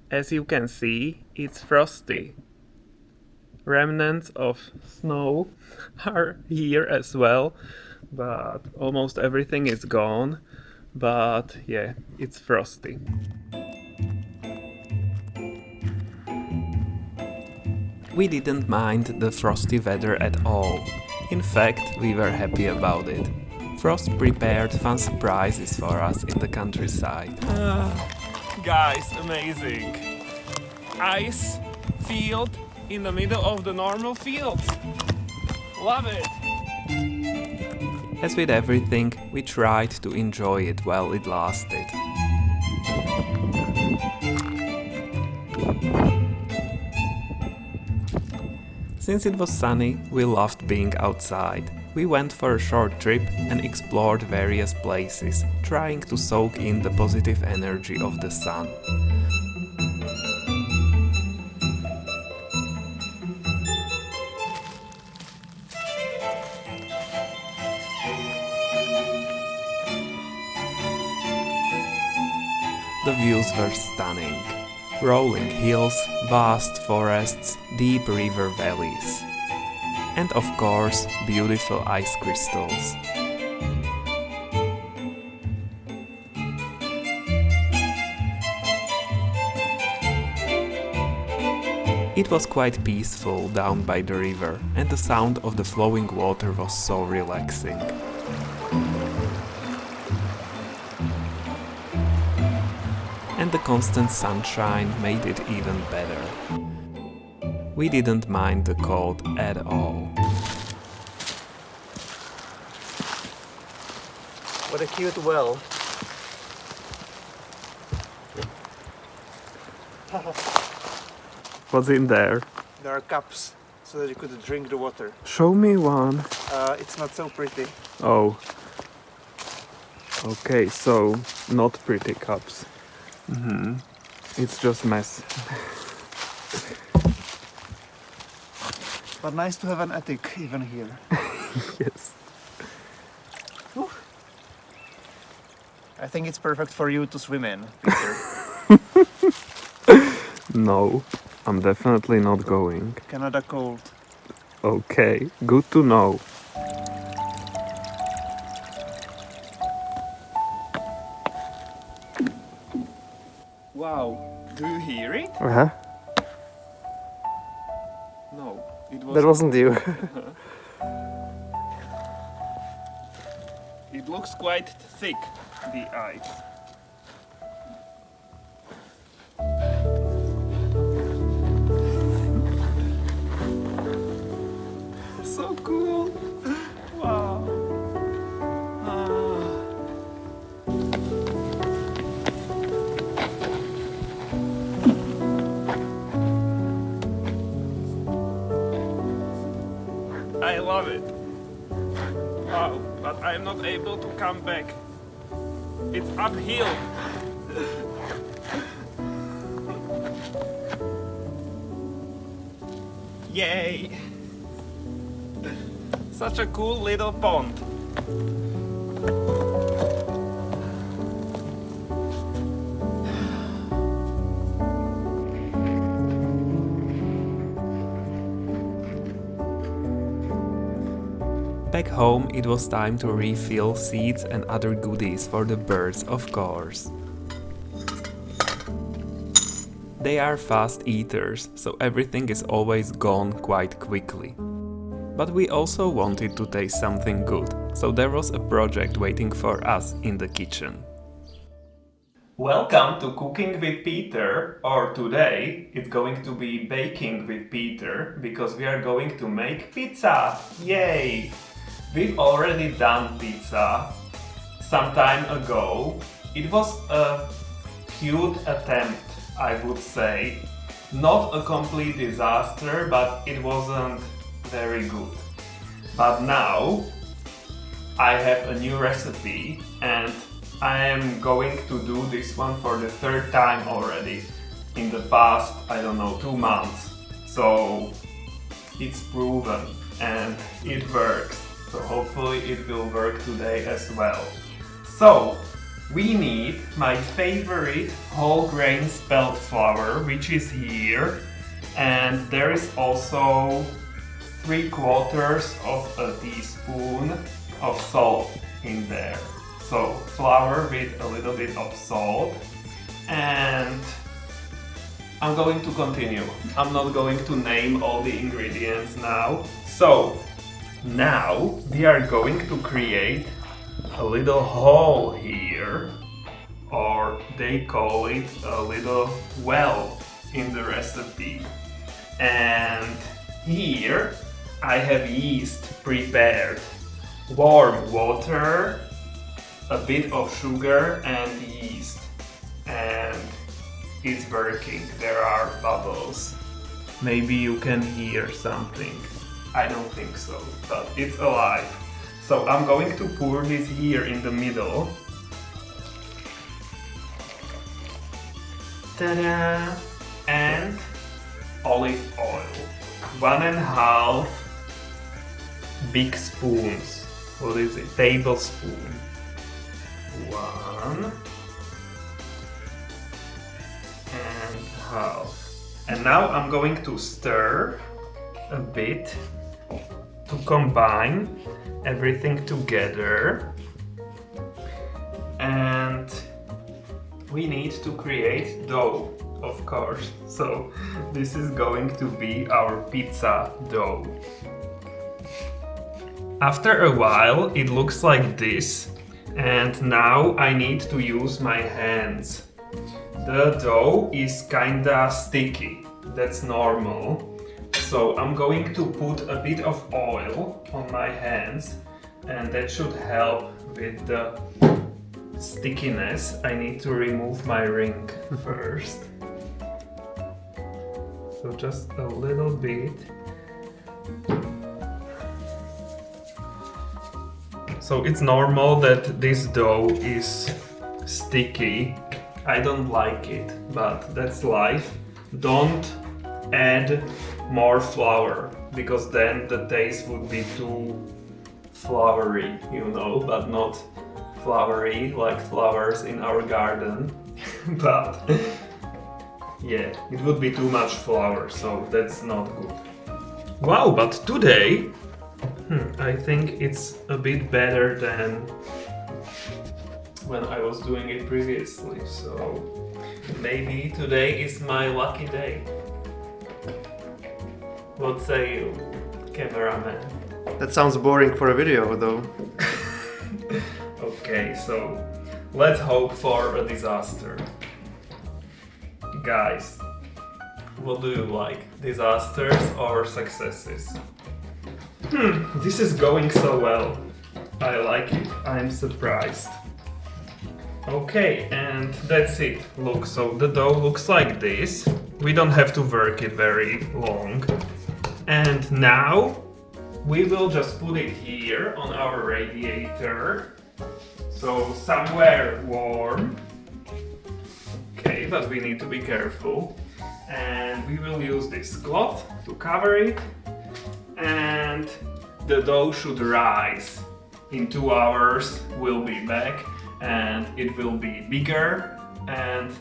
As you can see, it's frosty. Remnants of snow are here as well, but almost everything is gone. But yeah, it's frosty. We didn't mind the frosty weather at all. In fact, we were happy about it. Frost prepared fun surprises for us in the countryside. Guys, amazing! Ice field in the middle of the normal fields. Love it! As with everything, we tried to enjoy it while it lasted. Since it was sunny, we loved being outside. We went for a short trip and explored various places, trying to soak in the positive energy of the sun. The views were stunning. Rolling hills, vast forests, deep river valleys. And of course, beautiful ice crystals. It was quite peaceful down by the river, and the sound of the flowing water was so relaxing. And the constant sunshine made it even better. We didn't mind the cold at all. What a cute well. What's in there? There are cups so that you could drink the water. Show me one. It's not so pretty. Oh. Okay, so not pretty cups. It's just mess. But nice to have an attic even here. Yes. Whew. I think it's perfect for you to swim in, Peter. No, I'm definitely not going. Canada cold. Okay, good to know. Wow, do you hear it? Uh-huh. No, it was. That wasn't you. It looks quite thick, the ice. So cool! Wow! I love it. Wow, but I'm not able to come back. It's uphill. Yay! Such a cool little pond. Back home, it was time to refill seeds and other goodies for the birds, of course. They are fast eaters, so everything is always gone quite quickly. But we also wanted to taste something good, so there was a project waiting for us in the kitchen. Welcome to Cooking with Peter, or today it's going to be Baking with Peter, because we are going to make pizza! Yay! We've already done pizza some time ago. It was a cute attempt, I would say. Not a complete disaster, but it wasn't very good. But now I have a new recipe and I am going to do this one for the third time already in the past, I don't know, 2 months. So it's proven and it works. So hopefully it will work today as well. So we need my favorite whole grain spelt flour, which is here, and there is also 3/4 of a teaspoon of salt in there. So flour with a little bit of salt, and I'm going to continue. I'm not going to name all the ingredients now. So now we are going to create a little hole here, or they call it a little well in the recipe. And here I have yeast prepared. Warm water, a bit of sugar and yeast. And it's working. There are bubbles. Maybe you can hear something. I don't think so, but it's alive. So I'm going to pour this here in the middle. Ta-da! And olive oil. 1.5 big spoons. What is it? Tablespoon. 1 and half. And now I'm going to stir a bit to combine everything together. And we need to create dough, of course. So this is going to be our pizza dough. After a while it looks like this, and now I need to use my hands. The dough is kinda sticky, that's normal. So I'm going to put a bit of oil on my hands, and that should help with the stickiness. I need to remove my ring first. So just a little bit. So it's normal that this dough is sticky. I don't like it, but that's life. Don't add more flour, because then the taste would be too floury, you know, but not flowery like flowers in our garden. But yeah, it would be too much flour, so that's not good. Wow, but today I think it's a bit better than when I was doing it previously, so maybe today is my lucky day. What say you, cameraman? That sounds boring for a video, though. Okay, so let's hope for a disaster. Guys, what do you like? Disasters or successes? This is going so well. I like it. I'm surprised. Okay, and that's it. Look, so the dough looks like this. We don't have to work it very long. And now we will just put it here on our radiator. So somewhere warm. Okay, but we need to be careful. And we will use this cloth to cover it. And the dough should rise. In 2 hours we'll be back and it will be bigger, and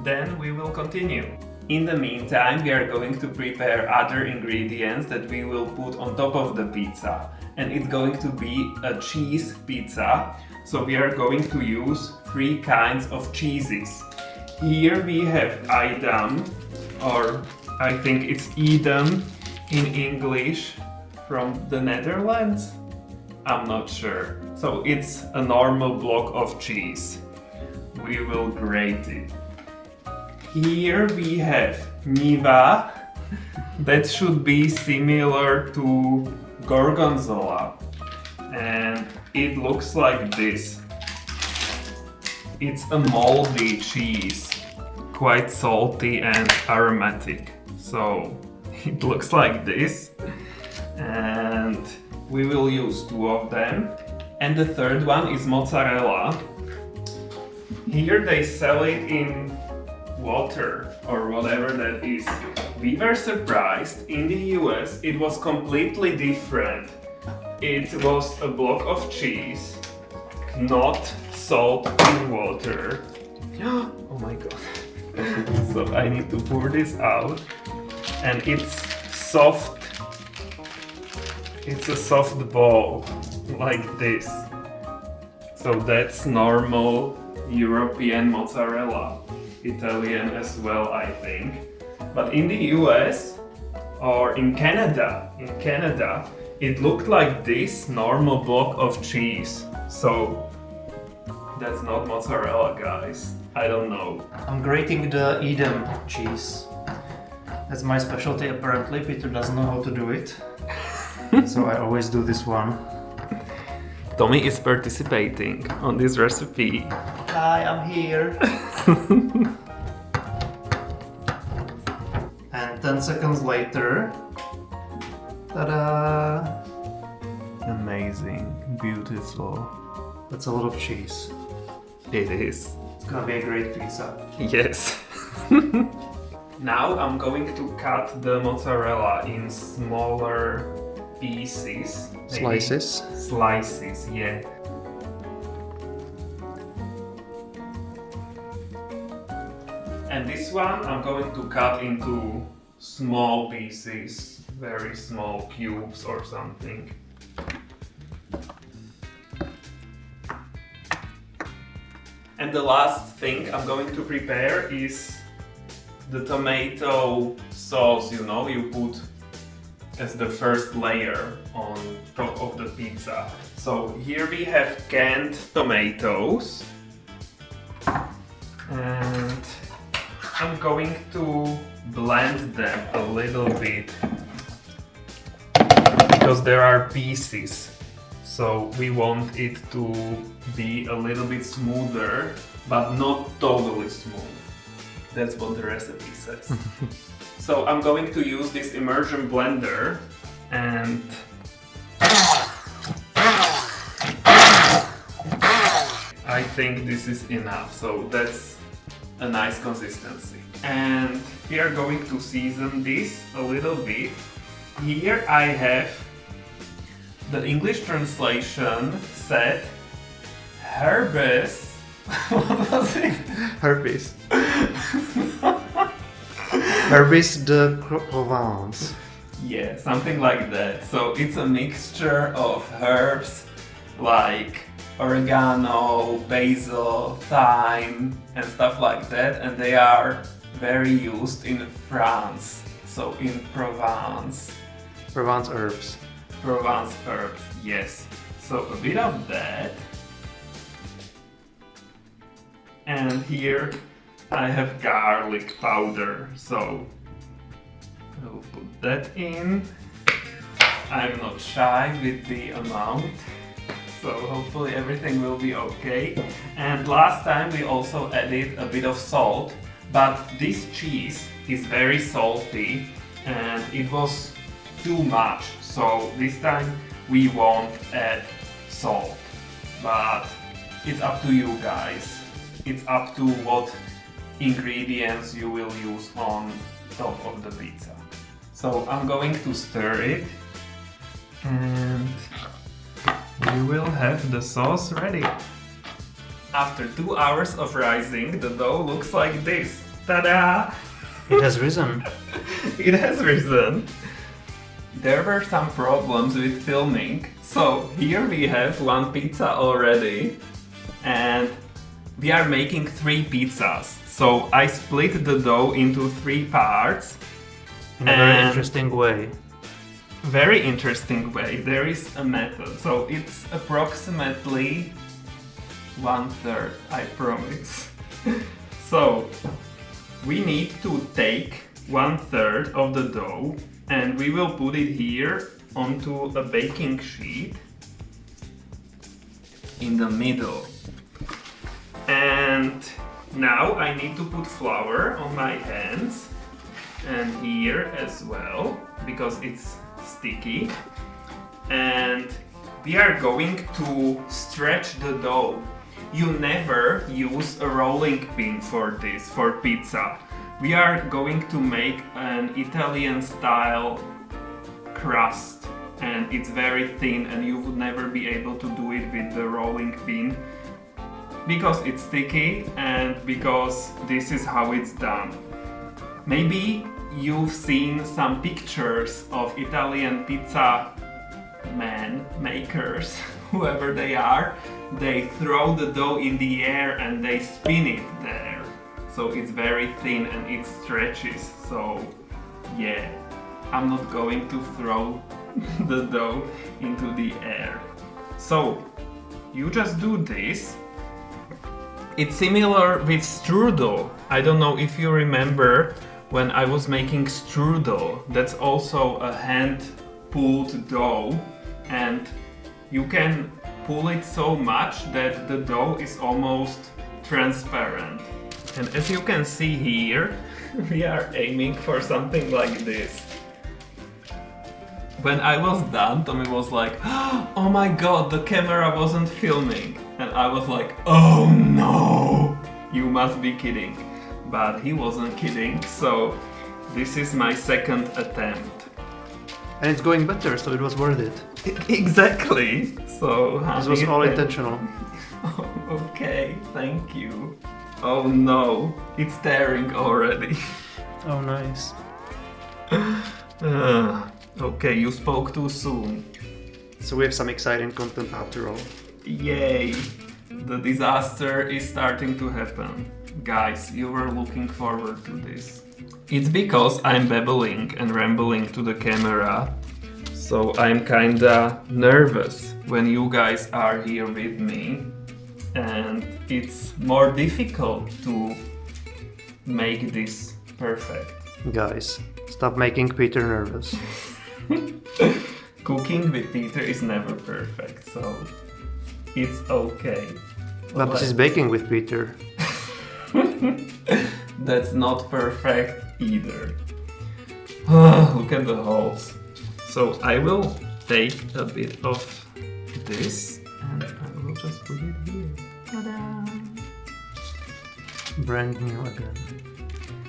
then we will continue. In the meantime, we are going to prepare other ingredients that we will put on top of the pizza, and it's going to be a cheese pizza. So we are going to use 3 kinds of cheeses. Here we have Edam, or I think it's Edam in English, from the Netherlands. I'm not sure. So it's a normal block of cheese. We will grate it. Here we have Niva. That should be similar to Gorgonzola. And it looks like this. It's a moldy cheese. Quite salty and aromatic. So it looks like this. And we will use 2 of them. And the third one is mozzarella. Here they sell it in water or whatever that is. We were surprised. In the US it was completely different. It was a block of cheese, not salt in water. Oh my god. So I need to pour this out. And it's soft. It's a soft ball, like this. So that's normal European mozzarella. Italian as well, I think. But in the US or in Canada, it looked like this normal block of cheese. So that's not mozzarella, guys. I don't know. I'm grating the Edam cheese. That's my specialty apparently. Peter doesn't know how to do it. So I always do this one. Tommy is participating on this recipe. Hi, I'm here. And 10 seconds later, ta-da! Amazing, beautiful. That's a lot of cheese. It is. It's gonna be a great pizza. Yes. Now I'm going to cut the mozzarella in smaller pieces. Maybe Slices. Slices, yeah. And this one I'm going to cut into small pieces, very small cubes or something. And the last thing I'm going to prepare is the tomato sauce, you know, you put as the first layer on top of the pizza. So here we have canned tomatoes. And I'm going to blend them a little bit because there are pieces. So we want it to be a little bit smoother, but not totally smooth. That's what the recipe says. So I'm going to use this immersion blender and I think this is enough. So that's a nice consistency. And we are going to season this a little bit. Here I have the English translation said herbes. What was it? Herpes. Herpes de Provence. Yeah, something like that. So it's a mixture of herbs like oregano, basil, thyme and stuff like that, and they are very used in France. So in Provence. Provence herbs. Provence herbs, yes. So a bit of that. And here I have garlic powder, so I will put that in. I'm not shy with the amount, so hopefully everything will be okay. And last time we also added a bit of salt, but this cheese is very salty and it was too much, so this time we won't add salt. But it's up to you guys. It's up to what ingredients you will use on top of the pizza. So I'm going to stir it and we will have the sauce ready. After 2 hours of rising, the dough looks like this. Ta-da! It has risen. It has risen. There were some problems with filming, so here we have one pizza already and we are making 3 pizzas. So I split the dough into 3 parts. In a very interesting way. Very interesting way. There is a method. So it's approximately 1/3, I promise. So we need to take 1/3 of the dough and we will put it here onto a baking sheet in the middle. And now I need to put flour on my hands and here as well because it's sticky. And we are going to stretch the dough. You never use a rolling pin for this, for pizza. We are going to make an Italian style crust and it's very thin and you would never be able to do it with the rolling pin. because it's sticky and because this is how it's done. Maybe you've seen some pictures of Italian pizza men, makers, whoever they are. They throw the dough in the air and they spin it there. So it's very thin and it stretches. So yeah, I'm not going to throw the dough into the air. So you just do this. It's similar with strudel. I don't know if you remember when I was making strudel. That's also a hand pulled dough, and you can pull it so much that the dough is almost transparent. And as you can see here, we are aiming for something like this. When I was done, Tommy was like, oh my god, the camera wasn't filming. And I was like, oh no, you must be kidding. But he wasn't kidding, so this is my second attempt. And it's going better, so it was worth it. Exactly. So This was all intentional. Oh, okay, thank you. Oh no, it's tearing already. Oh, nice. Okay, you spoke too soon. So we have some exciting content after all. Yay! The disaster is starting to happen. Guys, you were looking forward to this. It's because I'm babbling and rambling to the camera, so I'm kinda nervous when you guys are here with me, and it's more difficult to make this perfect. Guys, stop making Peter nervous. Cooking with Peter is never perfect, so it's okay. But this is baking with Peter. That's not perfect either. Look at the holes. So I will take a bit of this and I will just put it here. Ta-da! Brand new again.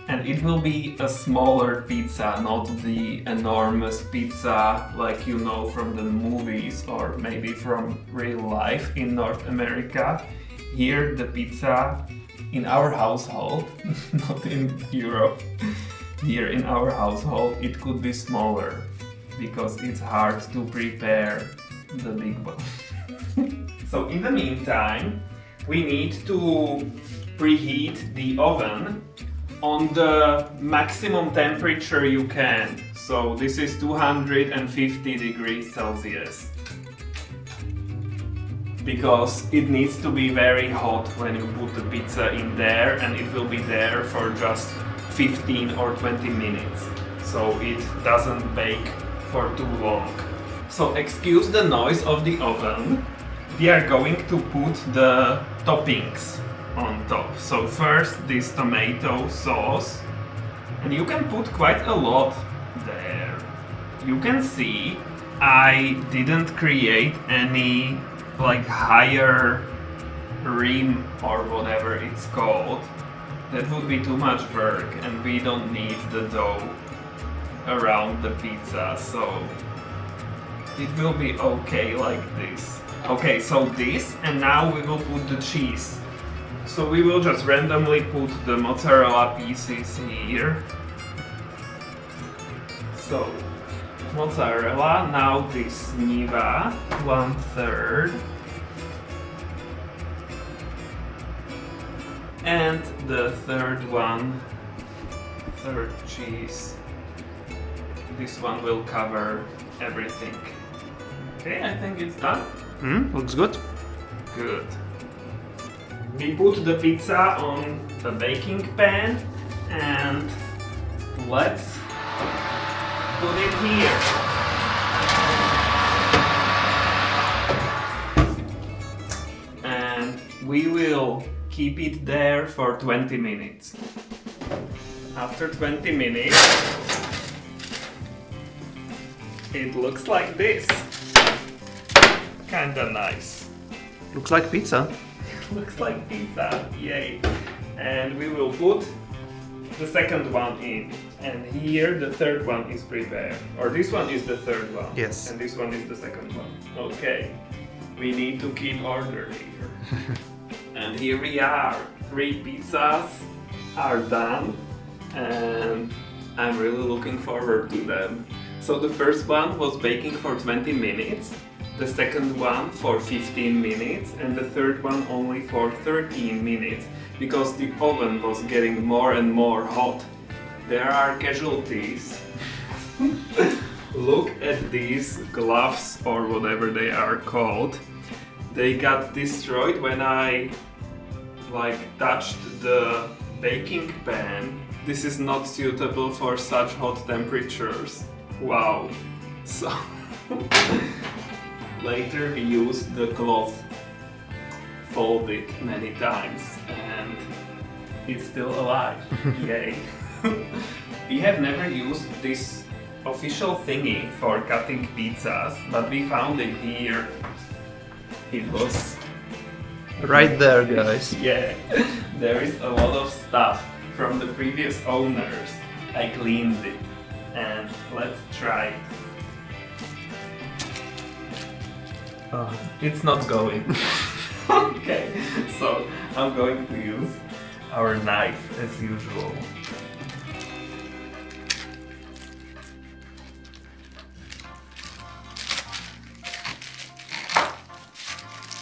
And it will be a smaller pizza, not the enormous pizza like you know from the movies or maybe from real life in North America. Here the pizza in our household, not in Europe, here in our household it could be smaller because it's hard to prepare the big one. So in the meantime, we need to preheat the oven on the maximum temperature you can. So this is 250 degrees Celsius. Because it needs to be very hot when you put the pizza in there, and it will be there for just 15 or 20 minutes. So it doesn't bake for too long. So excuse the noise of the oven. We are going to put the toppings on top. So first this tomato sauce, and you can put quite a lot there. You can see I didn't create any like higher rim or whatever it's called. That would be too much work and we don't need the dough around the pizza, so it will be okay like this. Okay, so this, and now we will put the cheese. So we will just randomly put the mozzarella pieces here. So mozzarella, now this Niva, 1/3. And the third one, third cheese. This one will cover everything. Okay, I think it's done. Looks good. Good. We put the pizza on the baking pan and let's put it here. And we will keep it there for 20 minutes. After 20 minutes, it looks like this. Kinda nice. Looks like pizza. Looks like pizza, yay. And we will put the second one in. And here the third one is prepared. Or this one is the third one. Yes. And this one is the second one. Okay. We need to keep order here. And here we are. 3 pizzas are done and I'm really looking forward to them. So the first one was baking for 20 minutes, the second one for 15 minutes and the third one only for 13 minutes because the oven was getting more and more hot. There are casualties. Look at these gloves or whatever they are called. They got destroyed when I touched the baking pan. This is not suitable for such hot temperatures. Wow. So later we used the cloth, fold it many times and it's still alive. Yay. We have never used this official thingy for cutting pizzas, but we found it here. It was Right there, guys. yeah, there is a lot of stuff from the previous owners. I cleaned it and let's try it. It's not going. Okay, so I'm going to use our knife as usual.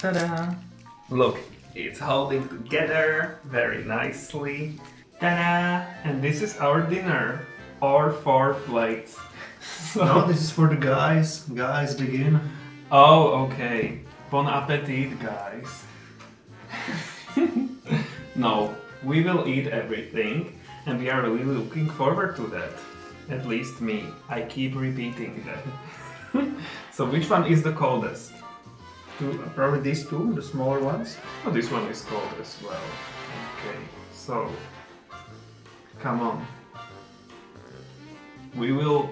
Ta-da! Look, it's holding together very nicely. Ta-da! And this is our dinner, or 4 plates. So- No, this is for the guys. Guys, dig in. Oh, okay. Bon appetit, guys. No, we will eat everything, and we are really looking forward to that. At least me. I keep repeating that. So which one is the coldest? Probably these two, the smaller ones. Oh, this one is cold as well. Okay, so come on. We will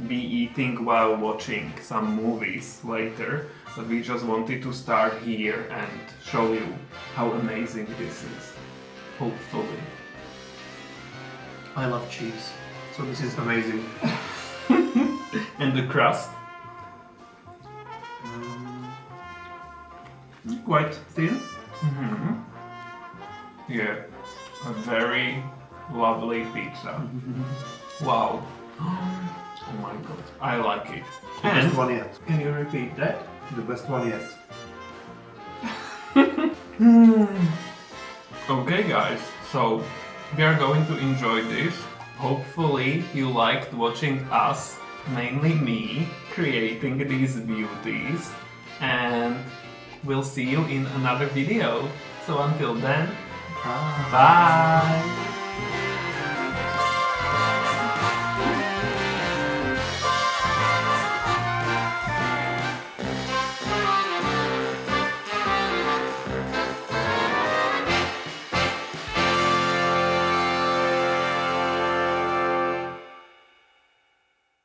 be eating while watching some movies later, but we just wanted to start here and show you how amazing this is. Hopefully. I love cheese, so this is amazing. And the crust? Quite thin. Mm-hmm. Yeah, a very lovely pizza. Wow. Oh my god, I like it. The best one yet. Can you repeat that? The best one yet. Okay guys, so we are going to enjoy this. Hopefully you liked watching us, mainly me, creating these beauties. And we'll see you in another video. So until then, bye!